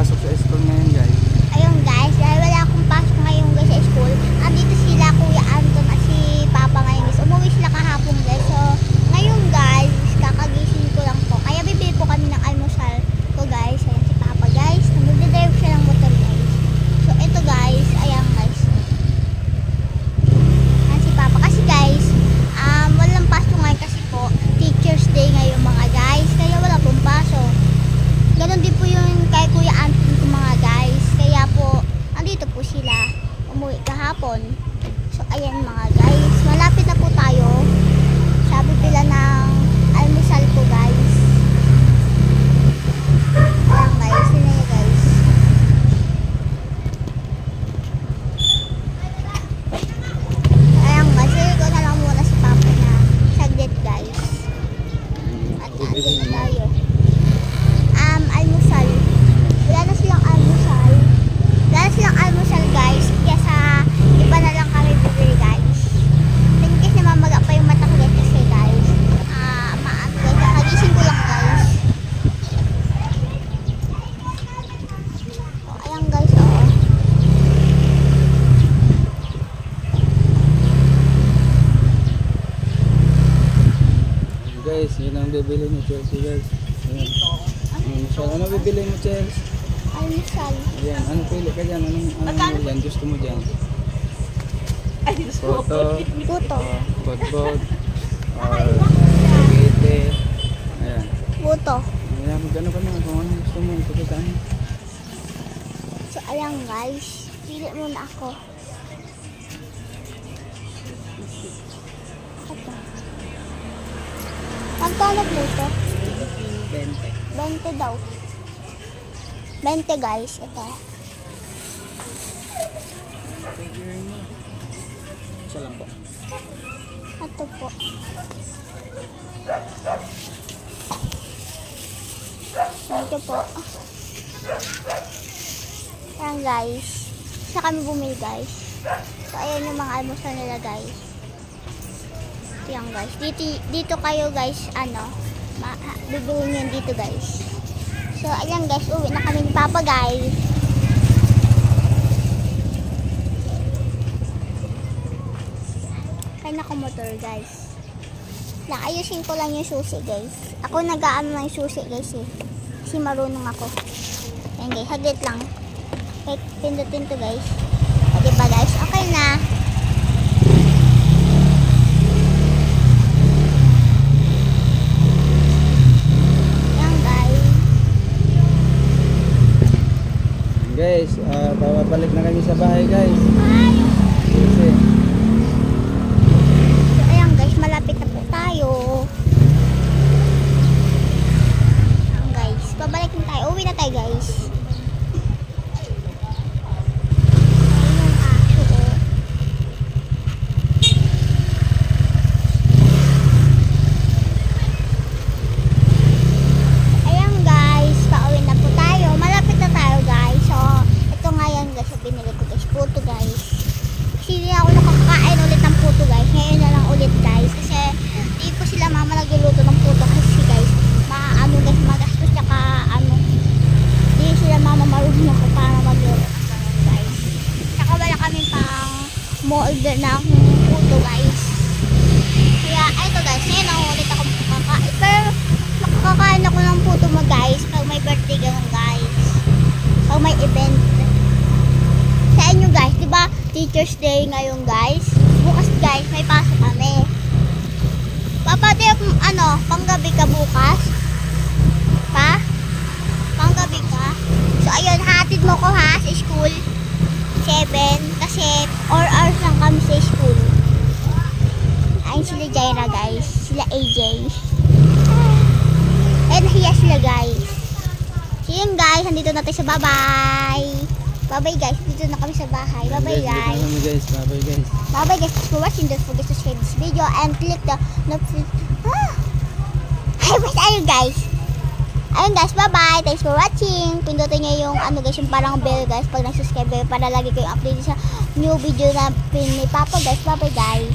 pasok sa school ngayon guys. Ayun guys, dahil wala akong pasok ngayon guys sa school, andito sila Kuya Anton at si Papa ngayon guys. Umuwi sila kahapon guys. So, ngayon guys, kakagising ko lang po. Kaya bibili po kami ng almusal ko guys. Ayan si Papa guys. Nagdadrive siya ng motor guys. So, ito guys, ayan guys. Ayan si Papa. Kasi guys, walang pasok ngayon kasi po, Teacher's Day ngayon mga guys. Kaya wala pong pasok. Ganon din po yung kay Kuya Anton ko mga guys. Kaya po, andito po sila. Umuwi kahapon. So, ayan mga guys. Malapit na po tayo. Sabi pila ng almusal ko guys. Ayan guys. Sino yun guys? Ayan guys. Sige ko na lang muna si Papa na saglit guys. At andito na tayo. Almusal. Wala na silang almusal. Wala na silang almusal guys. Kaya sa iba na lang kami bibili guys. In case na mamaga pa yung mata ko guys kasi guys. Nakagising ko lang guys. Oh, ayan guys oh. Guys, yun ang bibili ni Chelsea guys. Ayan. So, ano bibili mo Chelsea? Almusal. Ayan, ano pili ka dyan? Ano yan? Gusto mo dyan? Puto. Puto. Bot-bot. Spaghetti. Ayan. Puto. Ayan, magkano ka na kung ano gusto mo. Itututaan. So ayan guys. Pili muna ako. Magkano Pluto? 20 daw. 20 guys. Ito. Isa lang po. Ito po. Ito po. Ayan guys. Isa kami bumili guys. So ayan yung mga almusal nila guys. Ayan guys. Dito kayo guys. Bibili nyo dito guys. So ayan guys. Uwi na kami ni Papa guys. Kaya na motor guys. Ayusin ko lang yung susi guys. Ako nag-aano ng susi guys eh. Kasi marunong ako. Ayan guys. Haglit lang. Kahit pindutin to guys. O diba guys? Okay na. Ayan guys. Guys, babalik na kami sa bahay guys. Hi! Kasi, So ayan guys. Malapit na po tayo. Ayan guys. Babalik na tayo. Uwi na tayo guys. Order na akong puto guys. Kaya ito guys, ngayon ako ulit ako makakain. Pero makakain ako ng puto mo guys pag may birthday ganun guys. Pag may event. Sa inyo guys, diba Teacher's Day ngayon guys. Bukas guys, may pasok kami. Papati panggabi ka bukas? Pa? Panggabi ka? So ayun, hatid mo ko ha sa school. 7 kasi 4 hours lang kami sa school. Ayun sila Jaira guys. Sila AJ. Eh nahiya sila guys. So yun guys. Nandito na tayo sa bye-bye. Bye-bye guys. Dito na kami sa bahay. Bye-bye guys. Bye-bye guys. Bye-bye guys. Thanks for watching. Don't forget to share this video and click the notification. Bye-bye tayo guys. Ayun guys, bye-bye. Thanks for watching. Pindutin nyo yung guys, yung parang bell guys pag nag-subscribe para lagi kayong update sa new video na pin ni Papa guys. Bye-bye guys.